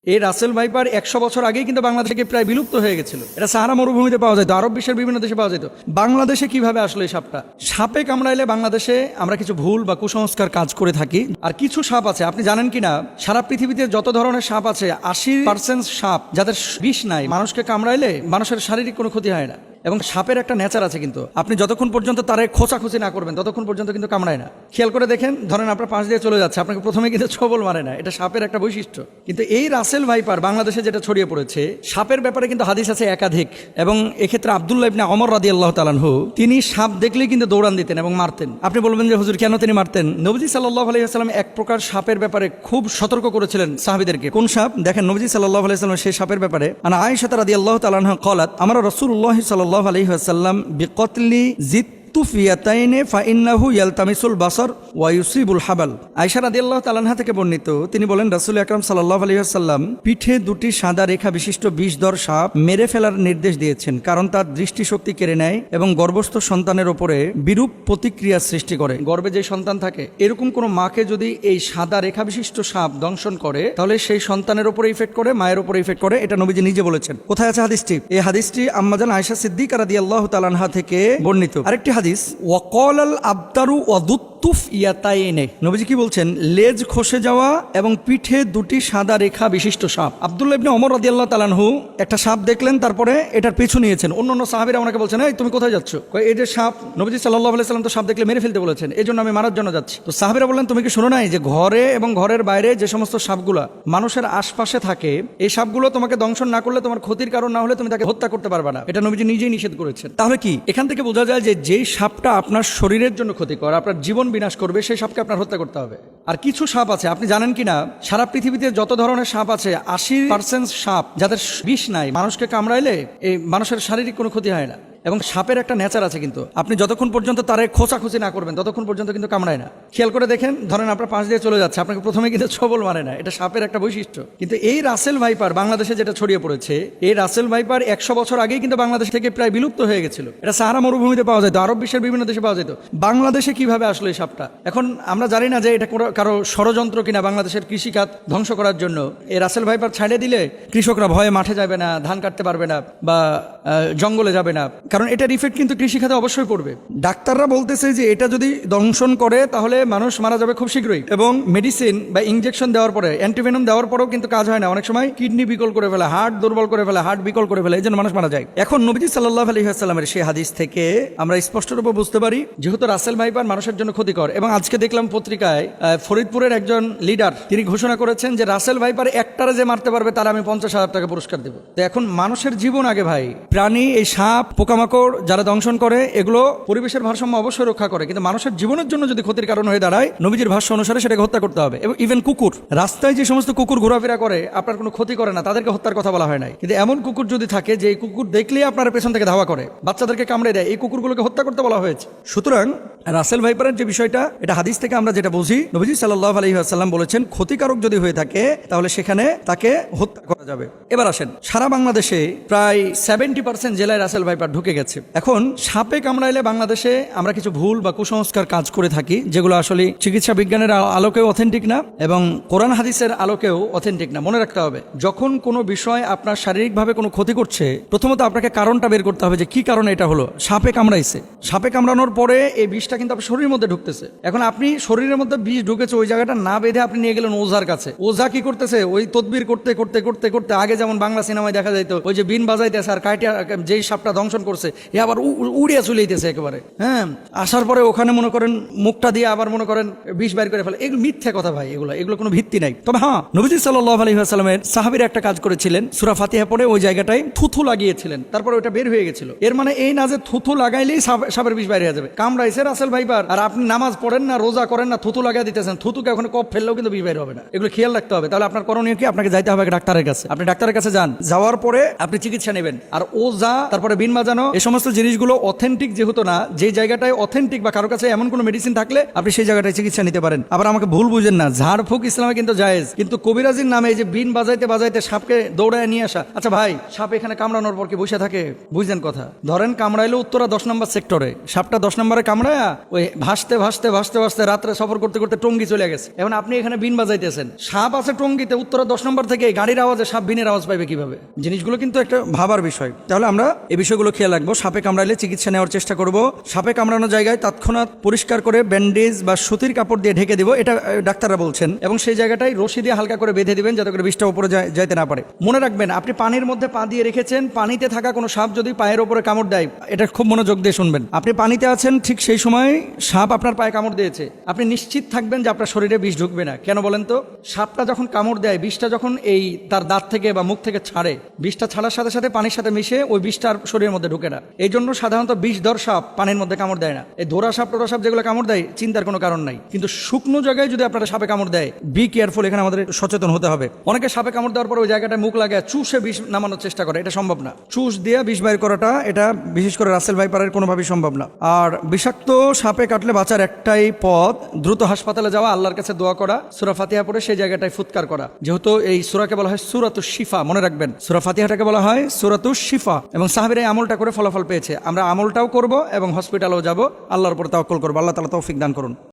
এই Russell viper 100 বছর আগেই কিন্তু বাংলাদেশ থেকে প্রায় বিলুপ্ত হয়ে গেছিল। এটা সাহারা মরুভূমিতে পাওয়া যেত, আরব বিশ্বের বিভিন্ন দেশে পাওয়া যেত। বাংলাদেশে কিভাবে আসলো এই সাপটা? সাপে কামড়াইলে বাংলাদেশে আমরা কিছু ভুল বা কুসংস্কার কাজ করে থাকি। আর কিছু সাপ আছে, আপনি জানেন কিনা, সারা পৃথিবীতে যত ধরনের সাপ আছে 80% সাপ যাদের বিষ নাই, মানুষকে কামড়াইলে মানুষের শারীরিক কোনো ক্ষতি হয় না। এবং সাপের একটা নেচার আছে, কিন্তু আপনি যতক্ষণ পর্যন্ত তারে খোঁচাখুচি না করবেন ততক্ষণ পর্যন্ত কিন্তু কামড়ায় না। খেয়াল করে দেখেন, ধরেন আপনার পাশ দিয়ে চলে যাচ্ছে, আপনাকে প্রথমে কিন্তু ছোবল মারে না, এটা সাপের একটা বৈশিষ্ট্য। কিন্তু এই রাসেল ভাইপার বাংলাদেশে যেটা ছড়িয়ে পড়েছে, সাপের ব্যাপারে কিন্তু হাদিস আছে একাধিক। এবং এক্ষেত্রে আব্দুল্লাহ ইবনে ওমর রাদিয়াল্লাহু তাআলা আনহু, তিনি সাপ দেখলেই কিন্তু দৌড়ান দিতেন এবং মারতেন। আপনি বলবেন যে হুজুর কেন তিনি মারতেন? নবীজি সাল্লাল্লাহু আলাইহি ওয়াসাল্লাম এক প্রকার সাপের ব্যাপারে খুব সতর্ক করেছিলেন সাহাবীদেরকে। কোন সাপ? দেখেন, নবীজি সাল্লাল্লাহু আলাইহি ওয়াসাল্লাম সেই সাপের ব্যাপারে, আনা আয়েশা রাদিয়াল্লাহু তাআলা আনহা ক্বালাত, আমরা রাসূলুল্লাহ সাল্লাল্লাহু আলাইহি ওয়াসাল্লাম বিকতলি জিত্তুফিয়াতাইনে ফাইন্নাহু ইয়ালতামিসুল বাসার ওয়া ইউসিবুল হাবাল। আয়েশা রাদিয়াল্লাহু তাআলা আনহা থেকে বর্ণিত, তিনি বলেন, রাসূল আকরাম সাল্লাল্লাহু আলাইহি ওয়াসাল্লাম পিঠে দুটি সাদা রেখা বিশিষ্ট বিষধর সাপ মেরে ফেলার নির্দেশ দিয়েছেন, কারণ তার দৃষ্টিশক্তি কেড়ে নেয় এবং গর্ভস্থ সন্তানের উপরে বিরূপ প্রতিক্রিয়া সৃষ্টি করে। গর্ভে যে সন্তান থাকে, এরকম কোনো মাকে যদি এই সাদা রেখা বিশিষ্ট সাপ দংশন করে, তাহলে সেই সন্তানের উপরে ইফেক্ট করে, মায়ের উপরে ইফেক্ট করে। এটা নবীজি নিজে বলেছেন। কোথায় আছে হাদিসটি? এই হাদিসটি আম্মাজান আয়েশা সিদ্দিকা রাদিয়াল্লাহু তাআলা আনহা থেকে বর্ণিত। আরেকটি হাদিস, ওয়াকালাল আবতারু ওয়াদুত্তুফ ইয়াতাইনে, নবীজি কি বলছেন? লেজ খসে যাওয়া এবং পিঠে দুটি সাদা রেখা বিশিষ্ট সাপ। আব্দুল্লাহ ইবনে ওমর রাদিয়াল্লাহু তাআলা আনহু একটা সাপ দেখলেন, তারপরে এটার পিছু নিয়েছেন। অন্যান্য সাহাবীরা ওনাকে বলছেন, এই তুমি কোথায় যাচ্ছ? এই যে সাপ, নবীজি সাল্লাল্লাহু আলাইহি ওয়াসাল্লাম তো সাপ দেখলে মেরে ফেলতে বলেছেন, এই জন্য আমি মারার জন্য যাচ্ছি। তো সাহাবীরা বললেন, তুমি কি শোনো নাই যে ঘরে এবং ঘরের বাইরে যে সমস্ত সাপগুলা মানুষের আশপাশে থাকে, এই সাপগুলো তোমাকে দংশন না করলে, তোমার ক্ষতির কারণ না হলে তুমি তাকে হত্যা করতে পারবে না। এটা নবীজি নিজেই নিষেধ করেছেন। তাহলে কি এখান থেকে বোঝা যায় যে যেই সাপটা আপনার শরীরের জন্য ক্ষতিকর, আপনার জীবন বিনাশ করবে, সেই সাপকে আপনার হত্যা করতে হবে। আর কিছু সাপ আছে, আপনি জানেন কিনা, সারা পৃথিবীতে যত ধরনের সাপ আছে 80% সাপ যাদের বিষ নাই, মানুষকে কামড়াইলে এই মানুষের শারীরিক কোনো ক্ষতি হয় না। এবং সাপের একটা নেচার আছে, কিন্তু আপনি যতক্ষণ পর্যন্ত তারে খোঁচাখুচি না করবেন ততক্ষণ পর্যন্ত কিন্তু কামড়ায় না। খেয়াল করে দেখেন, ধরেন আপনার পাশ দিয়ে চলে যাচ্ছে, আপনাকে প্রথমে কিন্তু ছোবল মারে না, এটা সাপের একটা বৈশিষ্ট্য। কিন্তু এই রাসেল ভাইপার বাংলাদেশে যেটা ছড়িয়ে পড়েছে, এই রাসেল ভাইপার 100 বছর আগেই কিন্তু বাংলাদেশ থেকে প্রায় বিলুপ্ত হয়ে গেছিল। এটা সাহারা মরুভূমিতে পাওয়া যেত, আরব বিশ্বের বিভিন্ন দেশে পাওয়া যেত। বাংলাদেশে কিভাবে আসলো এই সাপটা? এখন আমরা জানি না যে এটা কারো ষড়যন্ত্র কিনা বাংলাদেশের কৃষিখাত ধ্বংস করার জন্য। এই রাসেল ভাইপার ছাড়ে দিলে কৃষকরা ভয়ে মাঠে যাবে না, ধান কাটতে পারবে না, বা জঙ্গলে যাবে না, কারণ এটার ইফেক্ট কিন্তু কৃষিখাতে অবশ্যই পড়বে। ডাক্তাররা বলতেছে যে এটা যদি দংশন করে তাহলে মানুষ মারা যাবে খুব শীঘ্রই। এবং মেডিসিন বা ইনজেকশন দেওয়ার পরে, অ্যান্টিভেনম দেওয়ার পরেও কিন্তু কাজ হয় না। অনেক সময় কিডনি বিকল করে ফেলে, হার্ট দুর্বল করে ফেলে, হার্ট বিকল করে ফেলে, এই জন্য মানুষ মারা যায়। এখন নবীজি সাল্লাল্লাহু আলাইহি ওয়াসাল্লামের সেই হাদিস থেকে আমরা স্পষ্টরূপে বুঝতে পারি, যেহেতু রাসেল ভাইপার মানুষের জন্য ক্ষতিকর। এবং আজকে দেখলাম পত্রিকায় ফরিদপুরের একজন লিডার তিনি ঘোষণা করেছেন যে রাসেল ভাইপার একটারে যে মারতে পারবে তার আমি 50,000 টাকা পুরস্কার দেব। তো এখন মানুষের জীবন আগে ভাই। প্রাণী, এই সাপ, পোকামাকড় যারা দংশন করে, এগুলো পরিবেশের ভারসাম্য অবশ্যই রক্ষা করে, কিন্তু মানুষের জীবনের জন্য যদি ক্ষতির কারণ হয়ে দাঁড়ায়, নবীজির ভাষ্য অনুসারে সেটাকে হত্যা করতে হবে। এবং ইভেন কুকুর, রাস্তায় যে সমস্ত কুকুর ঘোরাফেরা করে আপনার কোনো ক্ষতি করে না, তাদেরকে হত্যার কথা বলা হয় নাই। কিন্তু এমন কুকুর যদি থাকে যে কুকুর দেখলেই আপনার পেছন থেকে ধাওয়া করে, বাচ্চাদেরকে কামড়ে দেয়, এই কুকুরগুলোকে হত্যা করতে বলা হয়েছে। সুতরাং রাসেল ভাইপারের যে বিষয়টা, এটা হাদিস থেকে আমরা যেটা বুঝি, নবীজি সাল্লাল্লাহু আলাইহি ওয়াসাল্লাম বলেছেন ক্ষতিকারক যদি হয়ে থাকে তাহলে সেখানে তাকে হত্যা করা যাবে। এবার আসেন, সারা বাংলাদেশে প্রায় 70% জেলায় রাসেল ভাইপার ঢুকে গেছে। এখন সাপে কামড়াইলে বাংলাদেশে আমরা কিছু ভুল বা কুসংস্কার কাজ করে থাকি, যেগুলো আসলে চিকিৎসা বিজ্ঞানের আলোকেও অথেন্টিক না এবং কোরআন হাদিসের আলোকেও অথেন্টিক না। মনে রাখতে হবে, যখন কোনো বিষয় আপনার শারীরিকভাবে কোনো ক্ষতি করছে, প্রথমত আপনাকে কারণটা বের করতে হবে যে কি কারণে এটা হলো। সাপে কামড়াইছে, সাপে কামড়ানোর পরে এই বিষটা কিন্তু আপনার শরীরের মধ্যে ঢুকতেছে। এখন আপনি শরীরের মধ্যে বিষ ঢুকেছে, ওই জায়গাটা না বেঁধে আপনি নিয়ে গেলেন ওঝার কাছে। ওঝা কি করতেছে? ওই তদবির করতে করতে করতে করতে, আগে যেমন বাংলা সিনেমায় দেখা যাইতো, ওই যে বিন বাজাইতেছে আর কাইটা যেই সাপটা দংশন করছে এ আবার উড়িয়া চলে যেতেছে একেবারে। হ্যাঁ, আসার পরে ওখানে মনে করেন মুখটা দিয়ে আবার মনে করেন বিষ বাইর করে ফেলে। এগুলো মিথ্যা কথা ভাই, এগুলো কোনো ভিত্তি নাই। তবে হ্যাঁ, নবীজি সাল্লাল্লাহু আলাইহি ওয়াসাল্লামের সাহাবীরা একটা কাজ করেছিলেন, সূরা ফাতিহা পড়ে ওই জায়গাটায় থুথু লাগিয়েছিলেন, তারপর ওটা বের হয়ে গেছিল। এর মানে এই না যে থুথু লাগাইলেই সাপের বিষ বাইরে হয়ে যাবে। কামড়াইছে রাসেল ভাইপার আর আপনি নামাজ পড়েন না, রোজা করেন না, থুথু লাগাই দিতেছেন, থুতুকে ওখানে কপ ফেললেও কিন্তু বিষ বাইর হবে না। এগুলো খেয়াল রাখতে হবে। তাহলে আপনার করণীয় কি? আপনাকে যাইতে হবে ডাক্তারের কাছে। আপনি ডাক্তারের কাছে যান, যাওয়ার পরে আপনি চিকিৎসা নেবেন। আর ওঝা, তারপরে বিন বাজানো, এই সমস্ত জিনিসগুলো অথেন্টিক যেহেতু না, যে জায়গাটায় অথেন্টিক বা কারো কাছে এমন কোনো মেডিসিন থাকলে আপনি সেই জায়গাটায় চিকিৎসা নিতে পারেন। আবার আমাকে ভুল বুঝেন না, ঝাড়ফুঁক ইসলামে কিন্তু জায়েজ, কিন্তু কবিরাজির নামে এই যে বিন বাজাইতে বাজাইতে সাপকে দৌড়ায় নিয়ে আসা, আচ্ছা ভাই সাপ এখানে কামড়ানোর পর কি বসে থাকে? বুঝলেন কথা? ধরেন কামড়াইলো উত্তরা 10 নম্বর সেক্টরে, সাপটা 10 নম্বরে কামড়ায়া ওই ভাসতে ভাসতে ভাসতে ভাসতে রাত্রে সফর করতে করতে টঙ্গি চলে গেছে। এখন আপনি এখানে বিন বাজাইতেছেন, সাপ আছে টঙ্গিতে, উত্তরা 10 নম্বর থেকে গাড়ির আওয়াজে সাপ বিনের আওয়াজ পাইবে কিভাবে? জিনিসগুলো কিন্তু একটা ভাবার বিষয়। তাহলে আমরা এই বিষয়গুলো খেয়াল রাখবো। সাপে কামড়াইলে চিকিৎসা নেওয়ার চেষ্টা করব। সাপে কামড়ানো জায়গায় তৎক্ষণাৎ পরিষ্কার করে ব্যান্ডেজ বা সুতির কাপড় দিয়ে ঢেকে দিব, এটা ডাক্তাররা বলছেন, এবং সেই জায়গাটায় রশি দিয়ে হালকা করে বেঁধে দিবেন যাতে করে বিষটা উপরে যাইতে না পারে। মনে রাখবেন, আপনি পানির মধ্যে পা দিয়ে রেখেছেন, পানিতে থাকা কোনো সাপ যদি পায়ের উপরে কামড় দেয়, এটা খুব মনোযোগ দিয়ে শুনবেন। আপনি পানিতে আছেন, ঠিক সেই সময় সাপ আপনার পায়ে কামড় দিয়েছে, আপনি নিশ্চিত থাকবেন যে আপনার শরীরে বিষ ঢুকবে না। কেন বলেন তো? সাপটা যখন কামড় দেয়, বিষটা যখন এই তার দাঁত থেকে বা মুখ থেকে ছাড়ে, বিষটা ছাড়ার সাথে সাথে পানির সাথে মিশে ওই বিষটার শরীরের মধ্যে ঢুকে না। এই জন্য সাধারণত বিষধর সাপ পানির মধ্যে কামড় দেয় না। এই ধরা সাপ টোরা সাপ যেগুলো কামড় দেয়, চিন্তার কোনো কারণ নাই। কিন্তু শুকনো জায়গায় যদি আপনারা সাপে কামড় দেয়, বি কেয়ারফুল, এখানে আমাদের সচেতন হতে হবে। অনেকে সাপে কামড় দেওয়ার পর ওই জায়গাটায় মুখ লাগায় চুষে বিষ নামানোর চেষ্টা করে, এটা সম্ভব না। চুষ দিয়ে বিষ বাইর করাটা, এটা বিশেষ করে রাসেল ভাইপারের কোনোভাবেই সম্ভব না। আর বিষাক্ত সাপে কাটলে বাঁচার একটাই পথ, দ্রুত হাসপাতালে যাওয়া, আল্লাহর কাছে দোয়া করা, সূরা ফাতিহা পড়ে সেই জায়গাটায় ফুৎকার করা। যেহেতু এই সূরাকে বলা হয় সূরাতুশ শিফা, মনে রাখবেন সূরা ফাতিহাটাকে বলা হয় সূরাতুশ শিফা, এবং সাহাবীরা এই আমলটা করে ফলাফল পেয়েছে। আমরা আমলটাও করব এবং হসপিটালেও যাব, আল্লাহর উপর তাওয়াক্কুল করব। আল্লাহ তাআলা তৌফিক দান করুন।